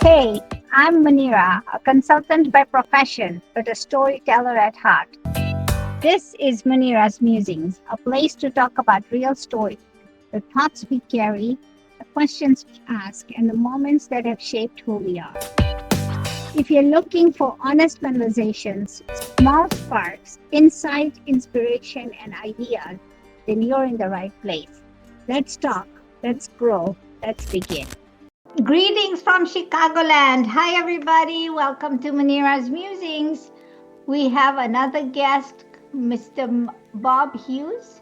Hey, I'm Munira, a consultant by profession, but a storyteller at heart. This is Munira's Musings, a place to talk about real stories, the thoughts we carry, the questions we ask, and the moments that have shaped who we are. If you're looking for honest conversations, small sparks, insight, inspiration, and ideas, then you're in the right place. Let's talk, let's grow, let's begin. Greetings from Chicagoland. Hi, everybody. Welcome to Munira's Musings. We have another guest, Mr. Bob Hughes,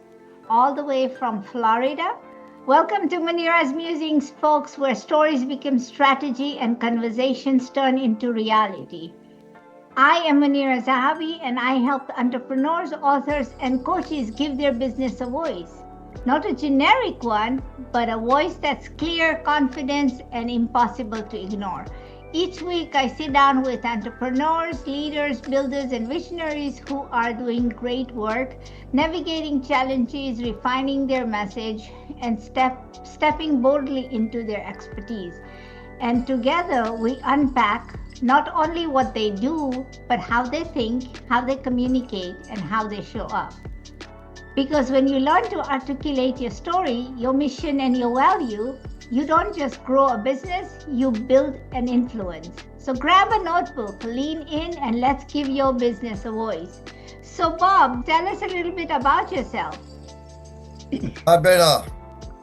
all the way from Florida. Welcome to Munira's Musings, folks, where stories become strategy and conversations turn into reality. I am Munira Zahabi, and I help entrepreneurs, authors, and coaches give their business a voice. Not a generic one, but a voice that's clear, confident, and impossible to ignore. Each week, I sit down with entrepreneurs, leaders, builders, and visionaries who are doing great work, navigating challenges, refining their message, and stepping boldly into their expertise. And together, we unpack not only what they do, but how they think, how they communicate, and how they show up. Because when you learn to articulate your story, your mission, and your value, you don't just grow a business, you build an influence. So grab a notebook, lean in, and let's give your business a voice. So Bob, tell us a little bit about yourself. I've been a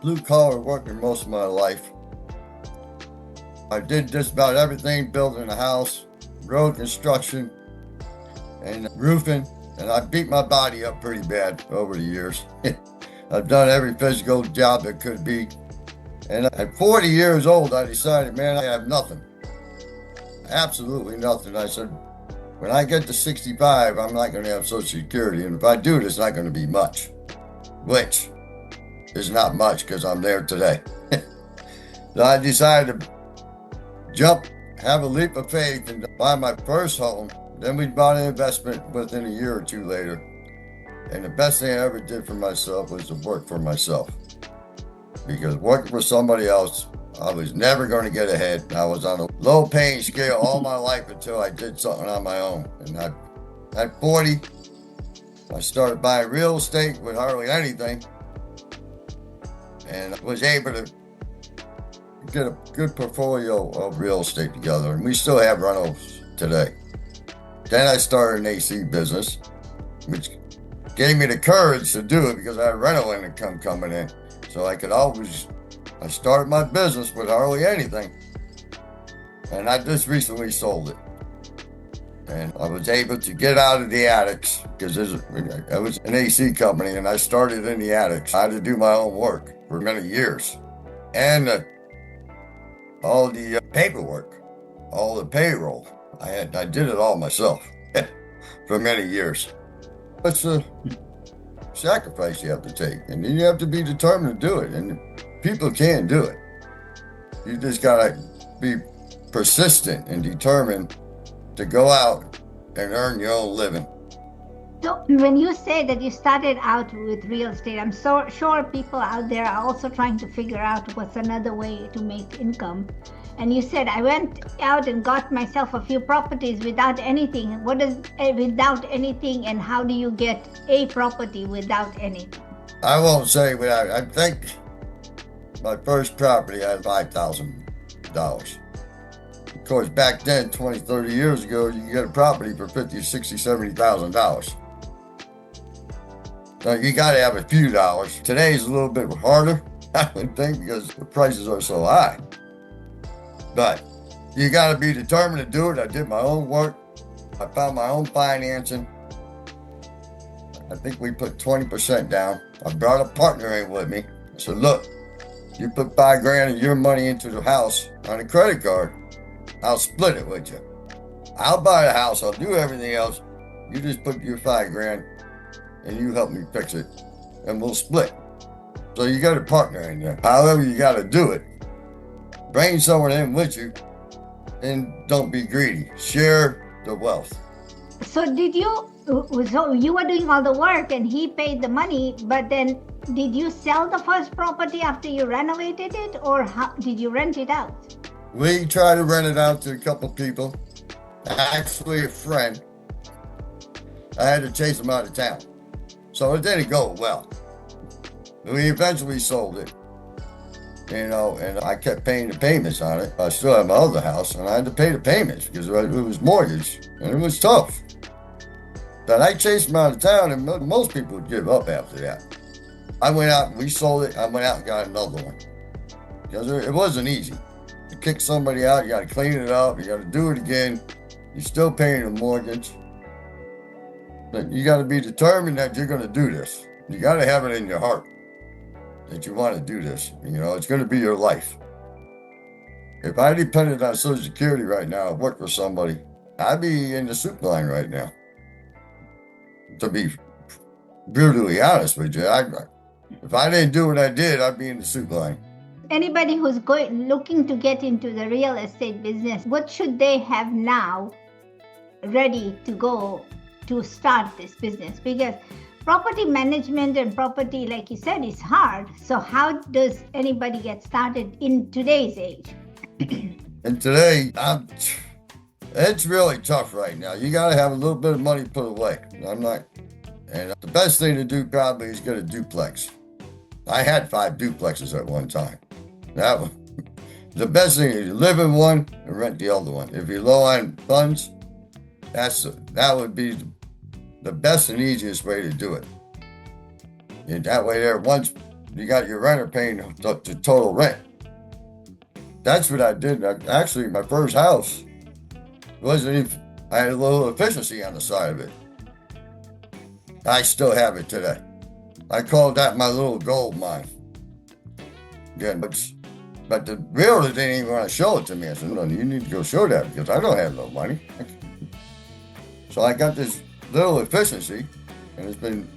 blue-collar worker most of my life. I did just about everything, building a house, road construction, and roofing. And I beat my body up pretty bad over the years. I've done every physical job that could be. And at 40 years old, I decided, man, I have nothing. Absolutely nothing. I said, when I get to 65, I'm not going to have Social Security. And if I do, it's not going to be much, which is not much because I'm there today. So I decided to jump, have a leap of faith, and buy my first home. Then we bought an investment within a year or two later. And the best thing I ever did for myself was to work for myself. Because working for somebody else, I was never going to get ahead. I was on a low paying scale all my life until I did something on my own. And at 40, I started buying real estate with hardly anything. And I was able to get a good portfolio of real estate together. And we still have rentals today. Then I started an AC business, which gave me the courage to do it because I had rental income coming in. So I started my business with hardly anything. And I just recently sold it. And I was able to get out of the attics because it was an AC company and I started in the attics. I had to do my own work for many years. And all the paperwork, all the payroll. I did it all myself for many years. It's a sacrifice you have to take, and you have to be determined to do it, and people can do it. You just gotta be persistent and determined to go out and earn your own living. So when you say that you started out with real estate, I'm so sure people out there are also trying to figure out what's another way to make income. And you said, I went out and got myself a few properties without anything. What is without anything, and how do you get a property without anything? I won't say without. I think my first property I had $5,000. Of course, back then, 20, 30 years ago, you could get a property for $50,000, $60,000, $70,000. Now, you got to have a few dollars. Today's a little bit harder, I would think, because the prices are so high. But you got to be determined to do it. I did my own work. I found my own financing. I think we put 20% down. I brought a partner in with me. I said, look, you put $5,000 of your money into the house on a credit card, I'll split it with you. I'll buy the house. I'll do everything else. You just put your $5,000 and you help me fix it and we'll split. So you got a partner in there. However, you got to do it. Bring someone in with you and don't be greedy. Share the wealth. So you were doing all the work and he paid the money, but then did you sell the first property after you renovated it, or how, did you rent it out? We tried to rent it out to a couple people. Actually, a friend. I had to chase him out of town. So it didn't go well. We eventually sold it, and I kept paying the payments on it. I still have my other house, and I had to pay the payments because it was mortgaged, and it was tough. But I chased him out of town, and most people would give up after that. I went out and we sold it. I went out and got another one because it wasn't easy. You kick somebody out, you got to clean it up, you got to do it again. You're still paying the mortgage. But you got to be determined that you're going to do this. You got to have it in your heart that you want to do this. It's going to be your life. If I depended on Social Security right now, work for somebody, I'd be in the soup line right now. To be brutally honest with you, if I didn't do what I did, I'd be in the soup line. Anybody who's looking to get into the real estate business, what should they have now ready to go to start this business? Because property management and property, like you said, is hard. So how does anybody get started in today's age? And today, it's really tough right now. You got to have a little bit of money put away. And the best thing to do probably is get a duplex. I had 5 duplexes at one time. The best thing is you live in one and rent the other one. If you're low on funds, that would be the best and easiest way to do it. And that way once you got your renter paying the total rent. That's what I did. Actually, my first house I had a little efficiency on the side of it. I still have it today. I called that my little gold mine. Again, but the realtor didn't even want to show it to me. I said, no, you need to go show that because I don't have no money. So I got this little efficiency, and it's been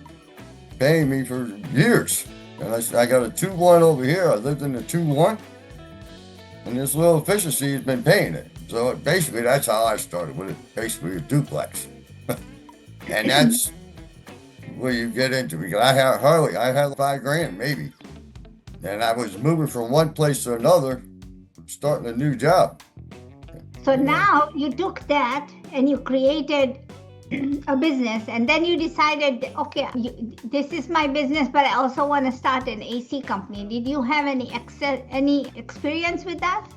paying me for years. And I got a 2-1 over here. I lived in the 2-1, and this little efficiency has been paying it. So basically, that's how I started with it. Basically, a duplex, and that's where you get into. Because I had $5,000 maybe, and I was moving from one place to another, starting a new job. So now you took that and you created a business, and then you decided, okay, this is my business, but I also want to start an AC company. Did you have any experience with that?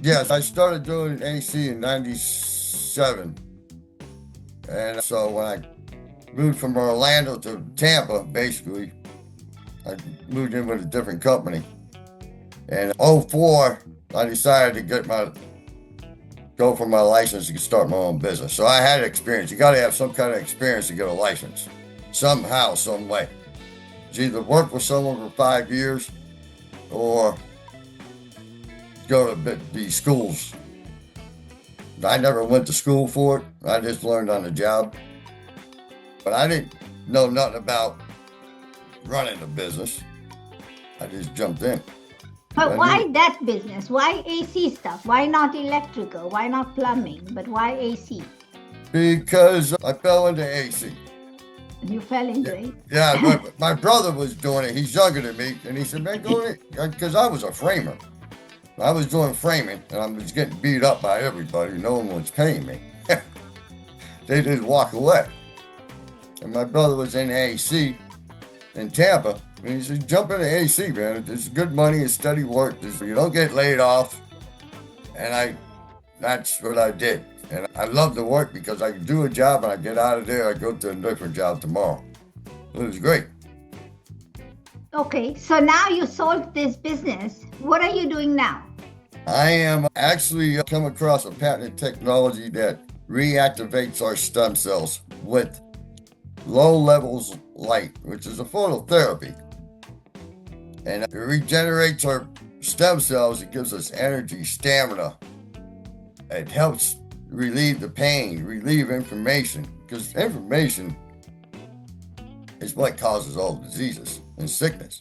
Yes, I started doing AC in 97. And so when I moved from Orlando to Tampa, basically, I moved in with a different company. And in 2004, I decided to go for my license to start my own business. So I had experience. You got to have some kind of experience to get a license. Somehow, some way. It's either work with someone for 5 years or go to these schools. I never went to school for it. I just learned on the job. But I didn't know nothing about running a business. I just jumped in. But why that business? Why AC stuff? Why not electrical? Why not plumbing? But why AC? Because I fell into AC. You fell into it? Yeah, my brother was doing it. He's younger than me. And he said, man, go in it. Because I was a framer. I was doing framing, and I was getting beat up by everybody. No one was paying me. They just walk away. And my brother was in AC in Tampa. And he said, jump into AC, man. It's good money, it's steady work. You don't get laid off. And that's what I did. And I love the work because I can do a job and I get out of there, I go to a different job tomorrow. It was great. Okay, so now you sold this business. What are you doing now? I am actually come across a patented technology that reactivates our stem cells with low levels light, which is a phototherapy. And it regenerates our stem cells. It gives us energy, stamina. It helps relieve the pain, relieve inflammation, because inflammation is what causes all diseases and sickness.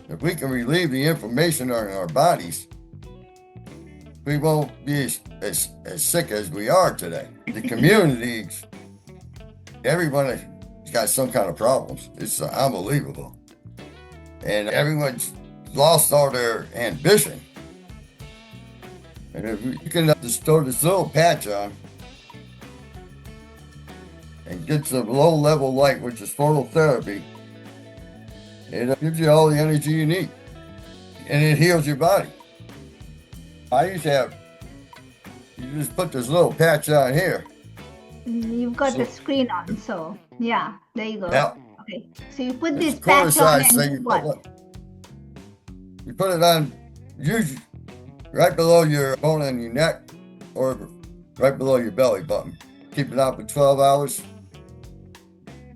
If we can relieve the inflammation in our bodies, we won't be as sick as we are today. The community, everyone has got some kind of problems. It's unbelievable. And everyone's lost all their ambition. And if you can just throw this little patch on and get some low-level light, which is phototherapy, it gives you all the energy you need. And it heals your body. I used to have, you just put this little patch on here. You've got the screen on, so yeah, there you go. Yeah. Okay, so you put It's this patch on thing. and what? You put it on usually right below your bone in your neck or right below your belly button. Keep it on for 12 hours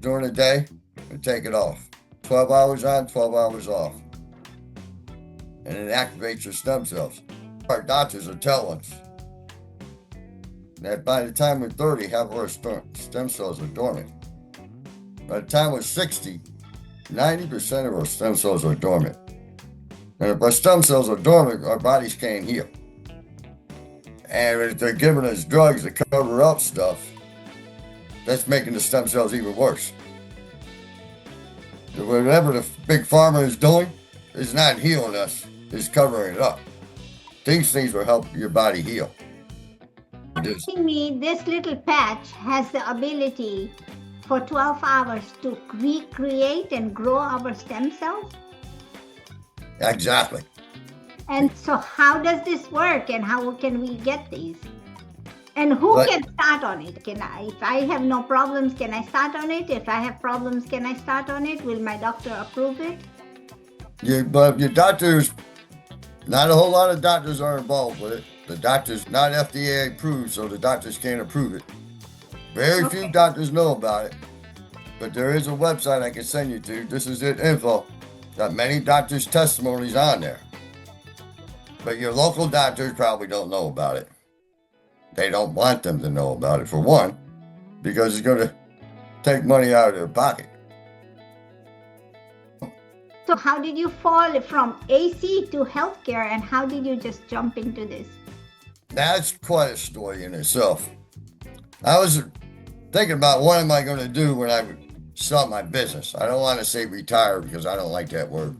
during the day and take it off. 12 hours on, 12 hours off. And it activates your stem cells. Our doctors are telling us that by the time we're 30, half of our stem cells are dormant. By the time we're 60, 90% of our stem cells are dormant. And if our stem cells are dormant, our bodies can't heal. And if they're giving us drugs to cover up stuff, that's making the stem cells even worse. Whatever the big pharma is doing is not healing us, it's covering it up. These things will help your body heal. Telling me this little patch has the ability for 12 hours to recreate and grow our stem cells? Exactly. And so how does this work and how can we get these? And who can start on it? If I have no problems, can I start on it? If I have problems, can I start on it? Will my doctor approve it? But your doctors, not a whole lot of doctors are involved with it. The doctor's not FDA approved, so the doctors can't approve it. Very few doctors know about it, but there is a website I can send you to. This is it info. Got many doctors' testimonies on there. But your local doctors probably don't know about it. They don't want them to know about it, for one, because it's going to take money out of their pocket. So how did you fall from AC to healthcare, and how did you just jump into this? That's quite a story in itself. I was thinking about what am I going to do when I start my business. I don't want to say retire because I don't like that word.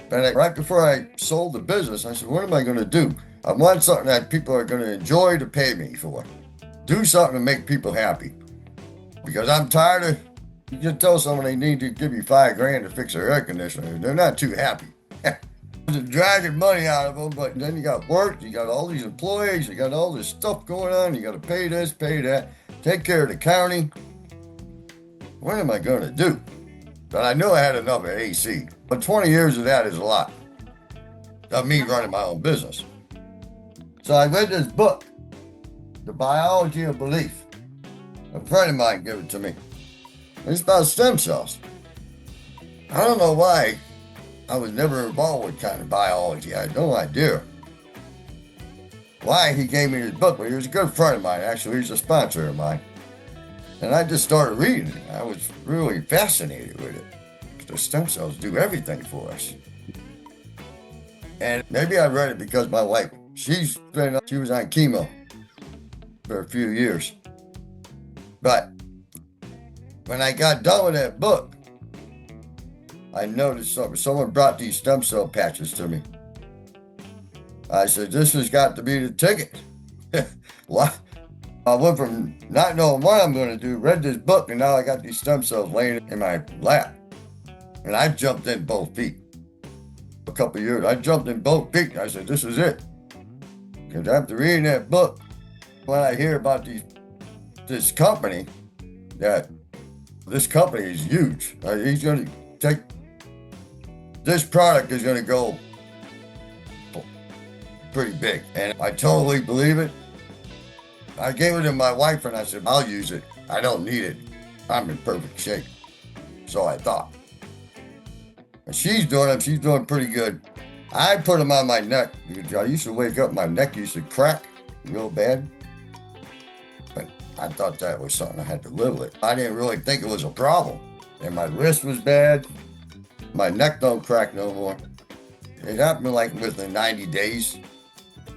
But right before I sold the business, I said, what am I going to do? I want something that people are going to enjoy to pay me for. Do something to make people happy. Because I'm tired of, you can tell someone they need to give you $5,000 to fix their air conditioner. They're not too happy. Dragging money out of them, but then you got work, you got all these employees, you got all this stuff going on, you got to pay this, pay that, take care of the county. What am I going to do? But I knew I had enough of AC. But 20 years of that is a lot of me running my own business. So I read this book, The Biology of Belief. A friend of mine gave it to me. It's about stem cells. I don't know why I was never involved with kind of biology. I had no idea why he gave me this book, but he was a good friend of mine. Actually, he's a sponsor of mine. And I just started reading it. I was really fascinated with it. The stem cells do everything for us. And maybe I read it because my wife, she was on chemo for a few years. But when I got done with that book, I noticed something. Someone brought these stem cell patches to me. I said, this has got to be the ticket. What? I went from not knowing what I'm going to do, read this book, and now I got these stem cells laying in my lap. And I jumped in both feet. A couple of years, I jumped in both feet. And I said, this is it. Because after reading that book, when I hear about this company, that this company is huge. He's going to take, this product is going to go pretty big. And I totally believe it. I gave it to my wife and I said, I'll use it. I don't need it. I'm in perfect shape. So I thought. And she's doing them. She's doing pretty good. I put them on my neck because I used to wake up, my neck used to crack real bad. But I thought that was something I had to live with. I didn't really think it was a problem. And my wrist was bad. My neck don't crack no more. It happened like within 90 days.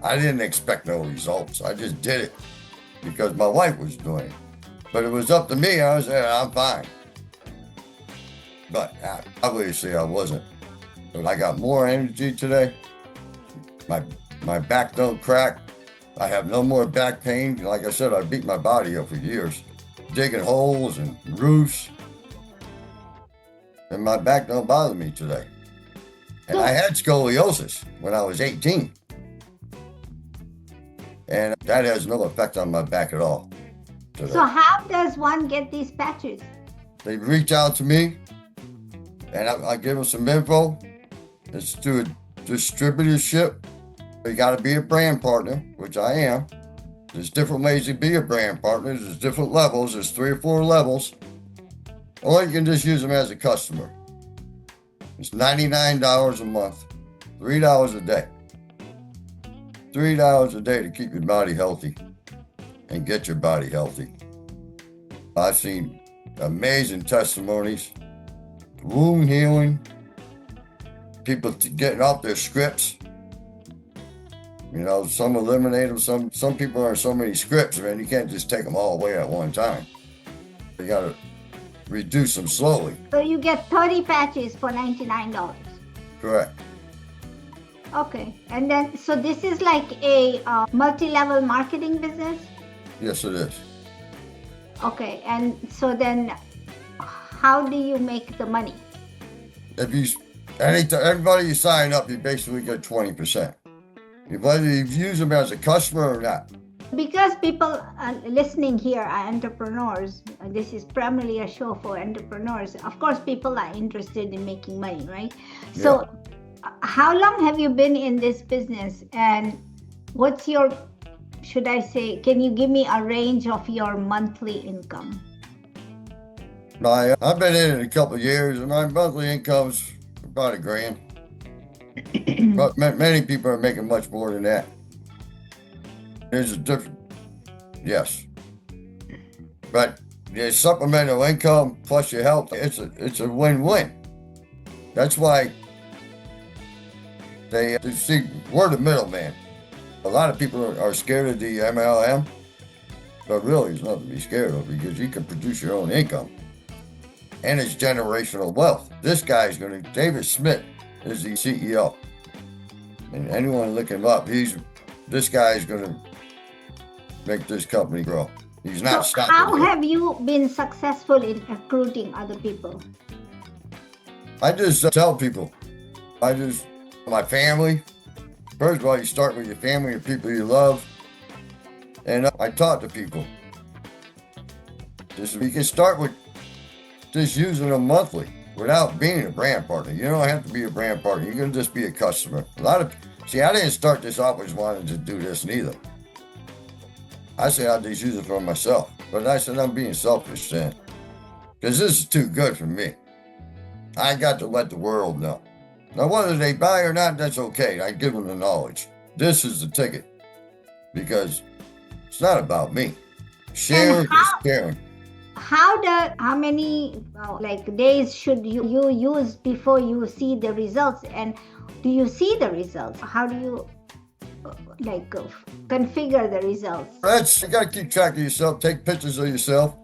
I didn't expect no results. I just did it because my wife was doing it. But it was up to me. I was there, I'm fine. But obviously I wasn't. But I got more energy today. My My back don't crack. I have no more back pain. Like I said, I beat my body up for years, digging holes and roofs. And my back don't bother me today. And I had scoliosis when I was 18. And that has no effect on my back at all today. So how does one get these patches? They reach out to me, and I give them some info. It's through a distributorship. You got to be a brand partner, which I am. There's different ways to be a brand partner. There's different levels. There's 3 or 4 levels. Or you can just use them as a customer. It's $99 a month, $3 a day. $3 a day to keep your body healthy and get your body healthy. I've seen amazing testimonies, wound healing, people getting off their scripts. You know, some eliminate them, some people are on so many scripts, man, you can't just take them all away at one time. You gotta reduce them slowly. So you get 30 patches for $99. Correct. Okay, and then, so this is like a multi-level marketing business? Yes, it is. Okay, and so then how do you make the money? If you, everybody you sign up, you basically get 20%. Whether you use them as a customer or not. Because people listening here are entrepreneurs, this is primarily a show for entrepreneurs. Of course, people are interested in making money, right? Yeah. So how long have you been in this business, and what's your, should I say, can you give me a range of your monthly income? I've been in it a couple of years, and my monthly income's about $1,000. But many people are making much more than that. There's a different, yes. But the supplemental income plus your health, it's a win-win. That's why they see, we're the middleman. A lot of people are scared of the MLM, but really there's nothing to be scared of because you can produce your own income. And it's generational wealth. This guy's David Smith is the CEO. And anyone look him up, this guy's gonna make this company grow. He's not stopping. How have you been successful in recruiting other people? I just tell people, my family. First of all, you start with your family and people you love. And I talk to people. You can start with just using them monthly without being a brand partner. You don't have to be a brand partner. You can just be a customer. I didn't start this off as wanting to do this neither. I said I just use it for myself. But I said I'm being selfish then. Because this is too good for me. I got to let the world know. Now, whether they buy or not, that's okay. I give them the knowledge. This is the ticket. Because it's not about me. Sharing is caring. How many days should you use before you see the results? And do you see the results? How do you configure the results? You got to keep track of yourself. Take pictures of yourself.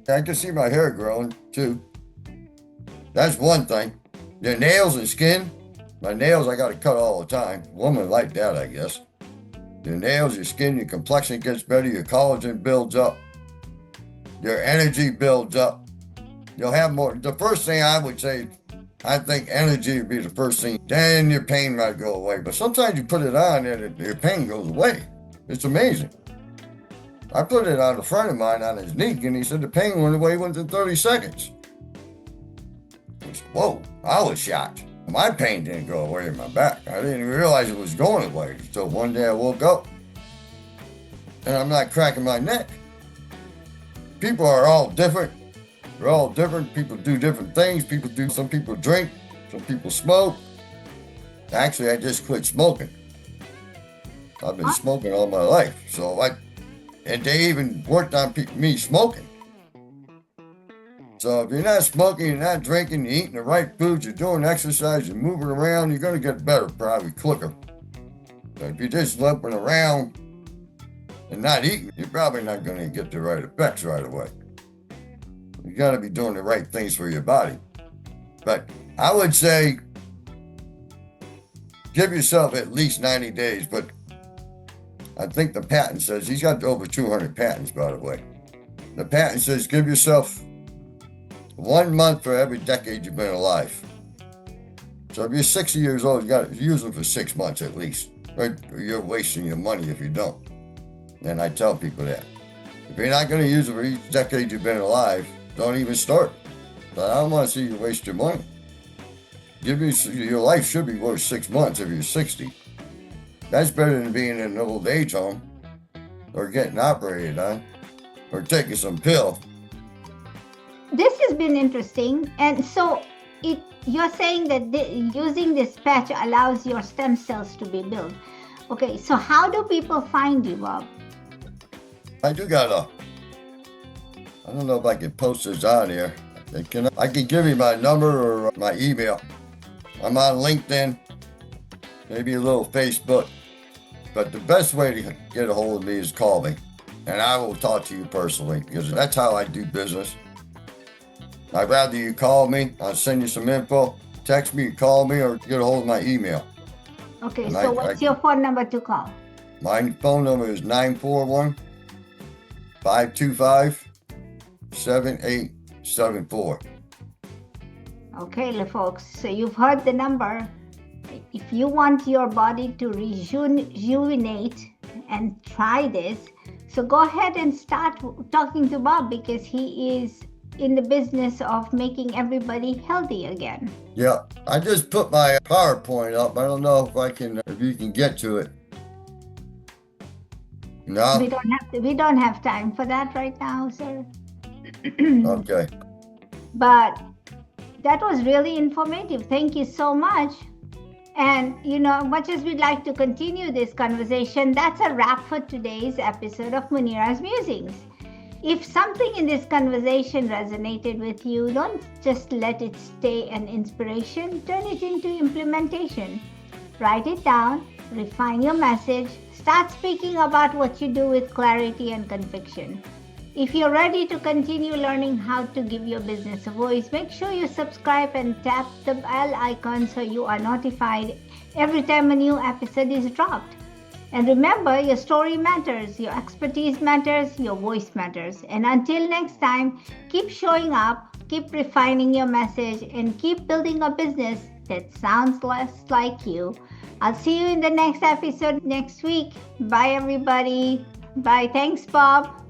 I can see my hair growing too. That's one thing. Your nails and skin. My nails I got to cut all the time. Women like that, I guess. Your nails, your skin, your complexion gets better. Your collagen builds up. Your energy builds up. You'll have more. The first thing I would say, I think energy would be the first thing. Then your pain might go away. But sometimes you put it on and your pain goes away. It's amazing. I put it on a friend of mine on his knee, and he said the pain went away within 30 seconds. Whoa, I was shocked. My pain didn't go away in my back. I didn't even realize it was going away until one day I woke up and I'm not cracking my neck. People are all different. They're all different. People do different things. Some people drink, some people smoke. Actually, I just quit smoking. I've been smoking all my life. And they even worked on me smoking. So if you're not smoking, you're not drinking, you're eating the right foods, you're doing exercise, you're moving around, you're going to get better probably quicker. But if you're just limping around and not eating, you're probably not going to get the right effects right away. You got to be doing the right things for your body. But I would say give yourself at least 90 days, but I think the patent says, he's got over 200 patents, by the way. The patent says give yourself 1 month for every decade you've been alive. So if you're 60 years old, you got to use them for 6 months at least. Or you're wasting your money if you don't. And I tell people that. If you're not going to use it for each decade you've been alive, don't even start. But I don't want to see you waste your money. Your life should be worth 6 months if you're 60. That's better than being in an old age home, or getting operated on, or taking some pill. This has been interesting. And so you're saying that using this patch allows your stem cells to be built. Okay, so how do people find you, Bob? I do got I don't know if I can post this on here. I can give you my number or my email. I'm on LinkedIn, maybe a little Facebook. But the best way to get a hold of me is call me. And I will talk to you personally, because that's how I do business. I'd rather you call me. I'll send you some info. Text me, call me, or get a hold of my email. Okay, and so what's your phone number to call? My phone number is 941-525-7874. Okay, folks, so you've heard the number. If you want your body to rejuvenate and try this, so go ahead and start talking to Bob, because he is in the business of making everybody healthy again. Yeah, I just put my PowerPoint up. I don't know if you can get to it. No? We don't have time for that right now, sir. Okay. But that was really informative. Thank you so much. And, much as we'd like to continue this conversation, that's a wrap for today's episode of Munira's Musings. If something in this conversation resonated with you, don't just let it stay an inspiration, turn it into implementation. Write it down, refine your message, start speaking about what you do with clarity and conviction. If you're ready to continue learning how to give your business a voice, make sure you subscribe and tap the bell icon so you are notified every time a new episode is dropped. And remember, your story matters, your expertise matters, your voice matters. And until next time, keep showing up, keep refining your message, and keep building a business that sounds less like you. I'll see you in the next episode next week. Bye, everybody. Bye. Thanks, Bob.